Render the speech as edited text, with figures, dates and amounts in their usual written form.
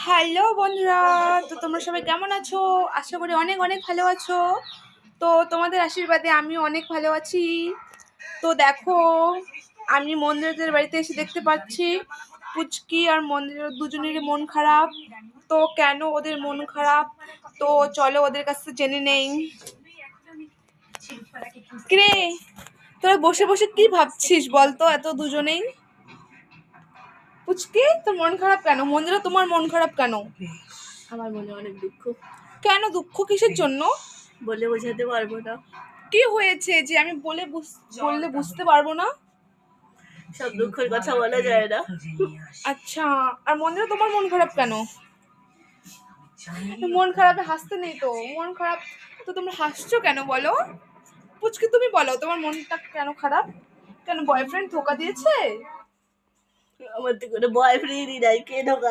Hello বন্ধুরা, তো তোমরা সবাই কেমন আছো? আশা করি অনেক অনেক ভালো আছো। তো তোমাদের আশীর্বাদে আমি অনেক ভালো আছি। তো দেখো, আমি মন্দিরদের বাড়িতে এসে দেখতে পাচ্ছি পুচকি আর মন্দিরের দুজনেরই মন খারাপ। তো কেন ওদের মন খারাপ, তো চলো ওদের কাছ থেকে জেনে নেই। কিরে, তোরা বসে বসে কি ভাবছিস বলতো এত দুজনেই? পুচকি, তোর মন খারাপ কেন? মন্দিরা, তোমার মন খারাপ কেন? আমার মনে অনেক দুঃখ, কেন দুঃখ, কিসের জন্য? বলে বোঝাতে পারবো না। কি হয়েছে যে আমি বললে বুঝতে পারবো না? সব দুঃখের কথা বলা যায় না। আচ্ছা, আর মন্দিরা তোমার মন খারাপ কেন? মন খারাপে হাসতে নেই তো, মন খারাপ তো তোমরা হাসছো কেন বলো? পুচকি, তুমি বলো তোমার মনটা কেন খারাপ? কেন বয়ফ্রেন্ড ধোকা দিয়েছে? আমার তো কোনো বয়ফ্রেন্ডই নাই, কে ধোকা